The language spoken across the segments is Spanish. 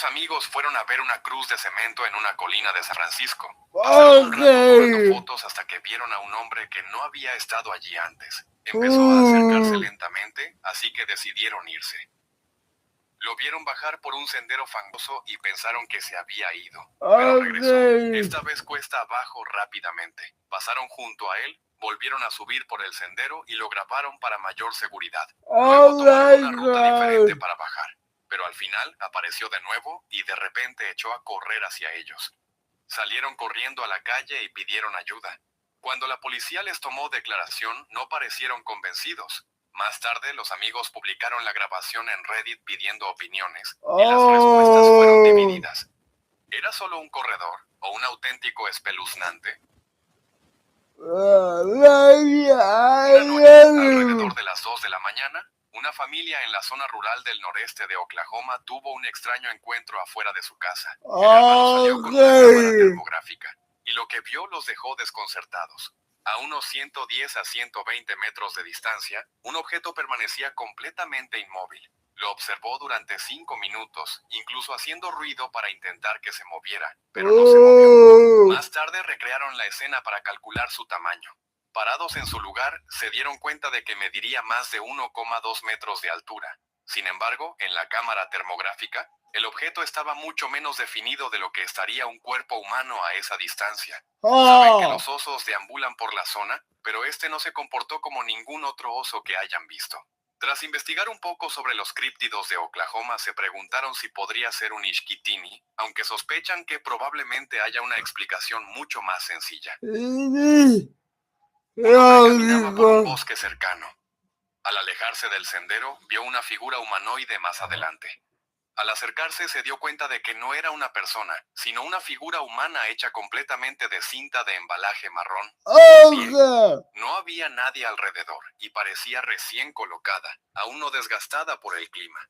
Unos amigos fueron a ver una cruz de cemento en una colina de San Francisco. Pasaron un rato tomando fotos hasta que vieron a un hombre que no había estado allí antes. Empezó a acercarse lentamente, así que decidieron irse. Lo vieron bajar por un sendero fangoso y pensaron que se había ido, pero regresó. Esta vez cuesta abajo rápidamente. Pasaron junto a él, volvieron a subir por el sendero y lo grabaron para mayor seguridad. Luego tomaron una ruta diferente para bajar, pero al final apareció de nuevo y de repente echó a correr hacia ellos. Salieron corriendo a la calle y pidieron ayuda. Cuando la policía les tomó declaración, no parecieron convencidos. Más tarde, los amigos publicaron la grabación en Reddit pidiendo opiniones, y las respuestas fueron divididas. ¿Era solo un corredor o un auténtico espeluznante? Una noche, alrededor de las 2 de la mañana, una familia en la zona rural del noreste de Oklahoma tuvo un extraño encuentro afuera de su casa. El hermano salió con una cámara termográfica, y lo que vio los dejó desconcertados. A unos 110 a 120 metros de distancia, un objeto permanecía completamente inmóvil. Lo observó durante 5 minutos, incluso haciendo ruido para intentar que se moviera, pero no se movió. Más tarde recrearon la escena para calcular su tamaño. Parados en su lugar, se dieron cuenta de que mediría más de 1,2 metros de altura. Sin embargo, en la cámara termográfica, el objeto estaba mucho menos definido de lo que estaría un cuerpo humano a esa distancia. Saben que los osos deambulan por la zona, pero este no se comportó como ningún otro oso que hayan visto. Tras investigar un poco sobre los críptidos de Oklahoma, se preguntaron si podría ser un Ishkitini, aunque sospechan que probablemente haya una explicación mucho más sencilla. Un hombre caminaba por un bosque cercano. Al alejarse del sendero, vio una figura humanoide más adelante. Al acercarse se dio cuenta de que no era una persona, sino una figura humana hecha completamente de cinta de embalaje marrón. No había nadie alrededor y parecía recién colocada, aún no desgastada por el clima.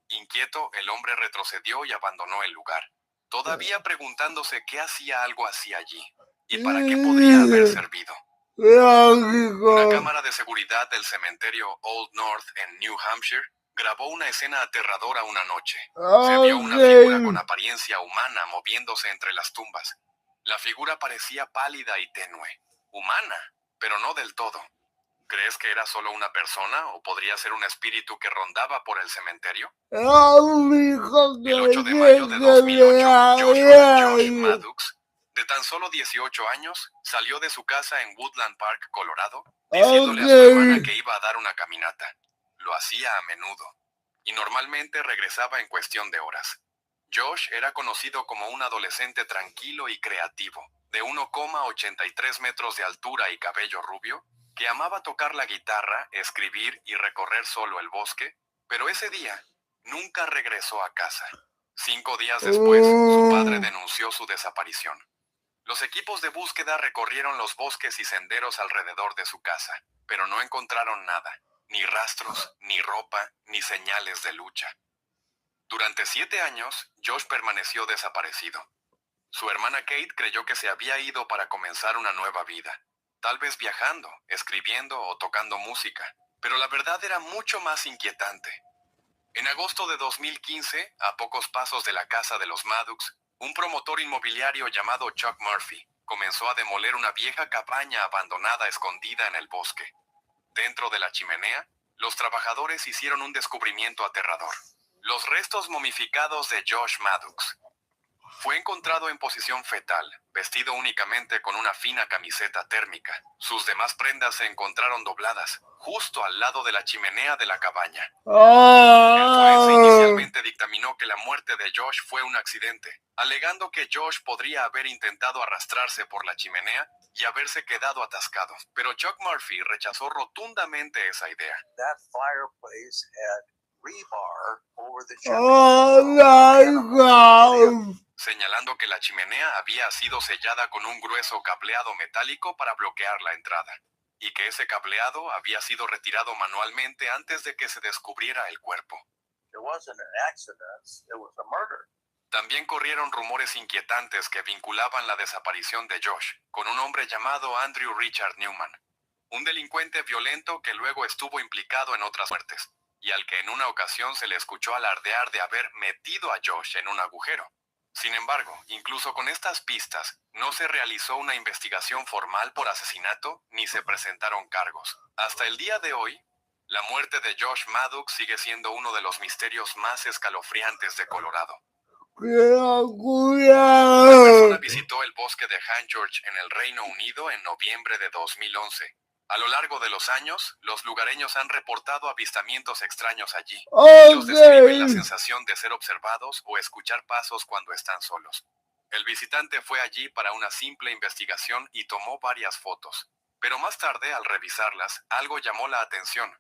Inquieto, el hombre retrocedió y abandonó el lugar, todavía preguntándose qué hacía algo así allí y para qué podría haber servido. Una cámara de seguridad del cementerio Old North en New Hampshire grabó una escena aterradora una noche. Se vio una figura con apariencia humana moviéndose entre las tumbas. La figura parecía pálida y tenue. Humana, pero no del todo. ¿Crees que era solo una persona o podría ser un espíritu que rondaba por el cementerio? El 8 de mayo de 2008, Josh Maddox, de tan solo 18 años, salió de su casa en Woodland Park, Colorado, diciéndole a su hermana que iba a dar una caminata. Lo hacía a menudo, y normalmente regresaba en cuestión de horas. Josh era conocido como un adolescente tranquilo y creativo, de 1,83 metros de altura y cabello rubio, que amaba tocar la guitarra, escribir y recorrer solo el bosque, pero ese día nunca regresó a casa. 5 días después, su padre denunció su desaparición. Los equipos de búsqueda recorrieron los bosques y senderos alrededor de su casa, pero no encontraron nada, ni rastros, ni ropa, ni señales de lucha. Durante 7 años, Josh permaneció desaparecido. Su hermana Kate creyó que se había ido para comenzar una nueva vida, tal vez viajando, escribiendo o tocando música, pero la verdad era mucho más inquietante. En agosto de 2015, a pocos pasos de la casa de los Maddox, un promotor inmobiliario llamado Chuck Murphy comenzó a demoler una vieja cabaña abandonada escondida en el bosque. Dentro de la chimenea, los trabajadores hicieron un descubrimiento aterrador: los restos momificados de Josh Maddox. Fue encontrado en posición fetal, vestido únicamente con una fina camiseta térmica. Sus demás prendas se encontraron dobladas, justo al lado de la chimenea de la cabaña. El forense inicialmente dictaminó que la muerte de Josh fue un accidente, alegando que Josh podría haber intentado arrastrarse por la chimenea y haberse quedado atascado. Pero Chuck Murphy rechazó rotundamente esa idea. That fireplace had rebar over the chimney. Señalando que la chimenea había sido sellada con un grueso cableado metálico para bloquear la entrada, y que ese cableado había sido retirado manualmente antes de que se descubriera el cuerpo. It wasn't an accident, it was a murder. También corrieron rumores inquietantes que vinculaban la desaparición de Josh con un hombre llamado Andrew Richard Newman, un delincuente violento que luego estuvo implicado en otras muertes. y al que en una ocasión se le escuchó alardear de haber metido a Josh en un agujero. Sin embargo, incluso con estas pistas, no se realizó una investigación formal por asesinato ni se presentaron cargos. Hasta el día de hoy, la muerte de Josh Maddox sigue siendo uno de los misterios más escalofriantes de Colorado. Una persona visitó el bosque de Hanchurch en el Reino Unido en noviembre de 2011. A lo largo de los años, los lugareños han reportado avistamientos extraños allí. Ellos describen la sensación de ser observados o escuchar pasos cuando están solos. El visitante fue allí para una simple investigación y tomó varias fotos. Pero más tarde, al revisarlas, algo llamó la atención.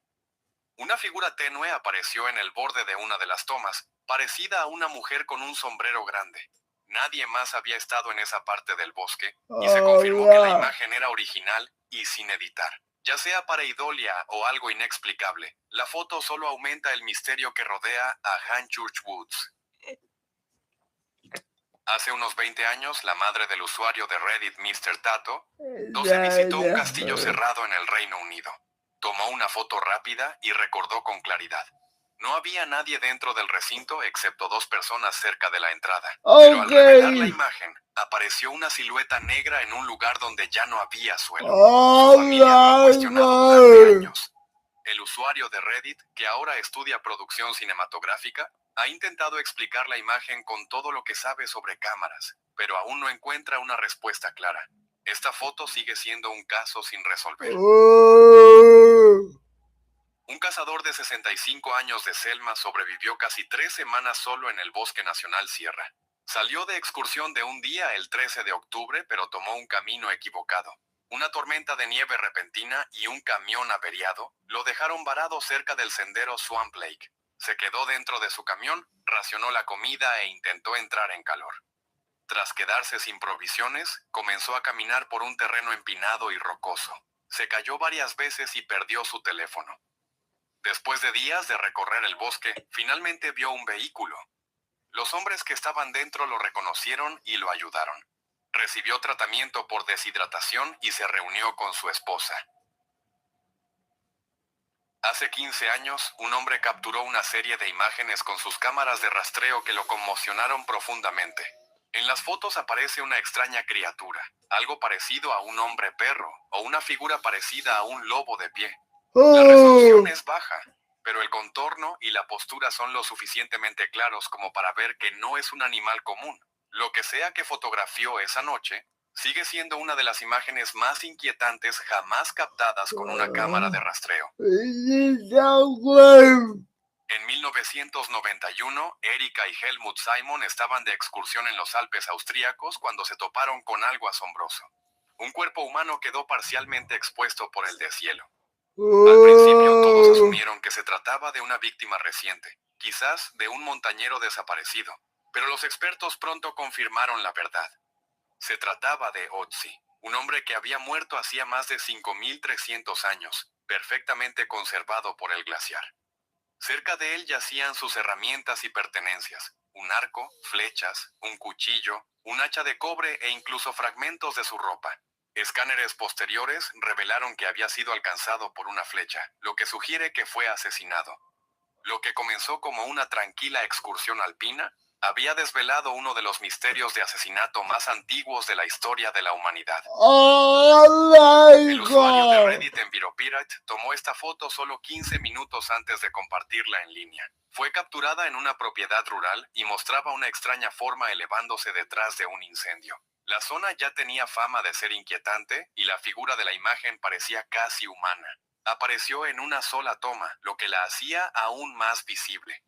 Una figura tenue apareció en el borde de una de las tomas, parecida a una mujer con un sombrero grande. Nadie más había estado en esa parte del bosque, y se confirmó que la imagen era original y sin editar. Ya sea pareidolia o algo inexplicable, la foto solo aumenta el misterio que rodea a Hanchurch Woods. Hace unos 20 años, la madre del usuario de Reddit Mr. Tato, visitó un castillo cerrado en el Reino Unido. Tomó una foto rápida y recordó con claridad. No había nadie dentro del recinto excepto 2 personas cerca de la entrada. Pero al revelar la imagen, apareció una silueta negra en un lugar donde ya no había suelo. Su familia lo ha cuestionado durante años. El usuario de Reddit, que ahora estudia producción cinematográfica, ha intentado explicar la imagen con todo lo que sabe sobre cámaras, pero aún no encuentra una respuesta clara. Esta foto sigue siendo un caso sin resolver. Un cazador de 65 años de Selma sobrevivió casi 3 semanas solo en el Bosque Nacional Sierra. Salió de excursión de un día el 13 de octubre, pero tomó un camino equivocado. Una tormenta de nieve repentina y un camión averiado lo dejaron varado cerca del sendero Swamp Lake. Se quedó dentro de su camión, racionó la comida e intentó entrar en calor. Tras quedarse sin provisiones, comenzó a caminar por un terreno empinado y rocoso. Se cayó varias veces y perdió su teléfono. Después de días de recorrer el bosque, finalmente vio un vehículo. Los hombres que estaban dentro lo reconocieron y lo ayudaron. Recibió tratamiento por deshidratación y se reunió con su esposa. Hace 15 años, un hombre capturó una serie de imágenes con sus cámaras de rastreo que lo conmocionaron profundamente. En las fotos aparece una extraña criatura, algo parecido a un hombre perro o una figura parecida a un lobo de pie. La resolución es baja, pero el contorno y la postura son lo suficientemente claros como para ver que no es un animal común. Lo que sea que fotografió esa noche, sigue siendo una de las imágenes más inquietantes jamás captadas con una cámara de rastreo. En 1991, Erika y Helmut Simon estaban de excursión en los Alpes austríacos cuando se toparon con algo asombroso. Un cuerpo humano quedó parcialmente expuesto por el deshielo. Al principio todos asumieron que se trataba de una víctima reciente, quizás de un montañero desaparecido, pero los expertos pronto confirmaron la verdad. Se trataba de Otzi, un hombre que había muerto hacía más de 5.300 años, perfectamente conservado por el glaciar. Cerca de él yacían sus herramientas y pertenencias, un arco, flechas, un cuchillo, un hacha de cobre e incluso fragmentos de su ropa. Escáneres posteriores revelaron que había sido alcanzado por una flecha, lo que sugiere que fue asesinado. Lo que comenzó como una tranquila excursión alpina, había desvelado uno de los misterios de asesinato más antiguos de la historia de la humanidad. El usuario de Reddit Enviropirate tomó esta foto solo 15 minutos antes de compartirla en línea. Fue capturada en una propiedad rural y mostraba una extraña forma elevándose detrás de un incendio. La zona ya tenía fama de ser inquietante y la figura de la imagen parecía casi humana. Apareció en una sola toma, lo que la hacía aún más visible.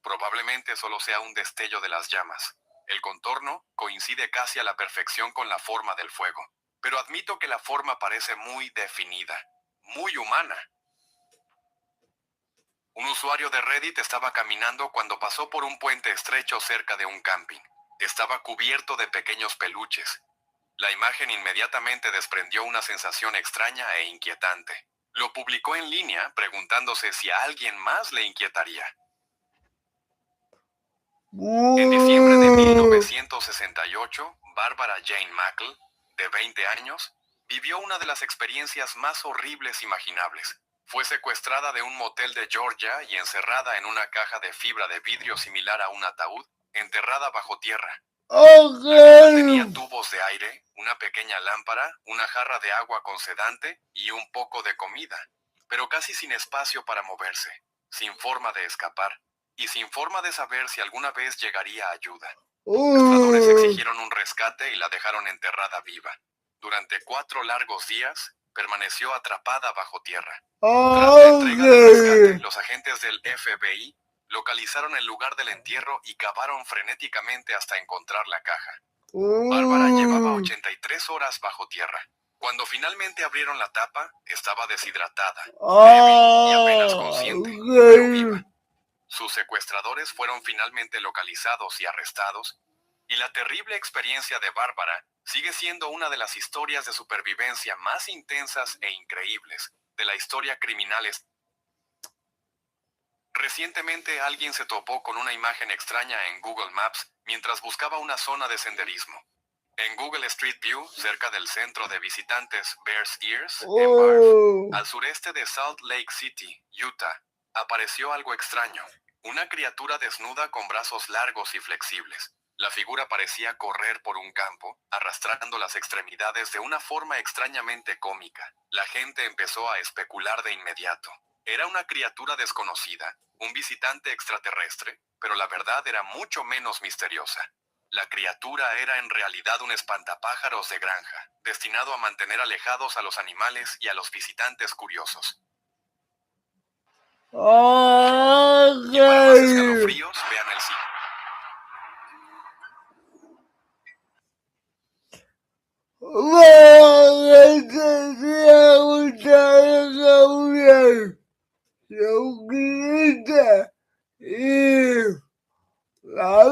Probablemente solo sea un destello de las llamas. El contorno coincide casi a la perfección con la forma del fuego, pero admito que la forma parece muy definida, muy humana. Un usuario de Reddit estaba caminando cuando pasó por un puente estrecho cerca de un camping. Estaba cubierto de pequeños peluches. La imagen inmediatamente desprendió una sensación extraña e inquietante. Lo publicó en línea preguntándose si a alguien más le inquietaría. En diciembre de 1968, Barbara Jane Mackle, de 20 años, vivió una de las experiencias más horribles imaginables. Fue secuestrada de un motel de Georgia y encerrada en una caja de fibra de vidrio similar a un ataúd, enterrada bajo tierra. La caja tenía tubos de aire, una pequeña lámpara, una jarra de agua con sedante y un poco de comida, pero casi sin espacio para moverse, sin forma de escapar y sin forma de saber si alguna vez llegaría ayuda. Los secuestradores exigieron un rescate y la dejaron enterrada viva. Durante 4 largos días, permaneció atrapada bajo tierra. Tras la entrega del rescate, los agentes del FBI localizaron el lugar del entierro y cavaron frenéticamente hasta encontrar la caja. Bárbara llevaba 83 horas bajo tierra. Cuando finalmente abrieron la tapa, estaba deshidratada, débil y apenas consciente, pero viva. Sus secuestradores fueron finalmente localizados y arrestados, y la terrible experiencia de Bárbara sigue siendo una de las historias de supervivencia más intensas e increíbles de la historia criminal. Recientemente alguien se topó con una imagen extraña en Google Maps mientras buscaba una zona de senderismo. En Google Street View, cerca del centro de visitantes Bears Ears, en Barf, al sureste de Salt Lake City, Utah, apareció algo extraño. Una criatura desnuda con brazos largos y flexibles. La figura parecía correr por un campo, arrastrando las extremidades de una forma extrañamente cómica. La gente empezó a especular de inmediato. Era una criatura desconocida, un visitante extraterrestre, pero la verdad era mucho menos misteriosa. La criatura era en realidad un espantapájaros de granja, destinado a mantener alejados a los animales y a los visitantes curiosos. Y para más escalofríos, vean el sitio. La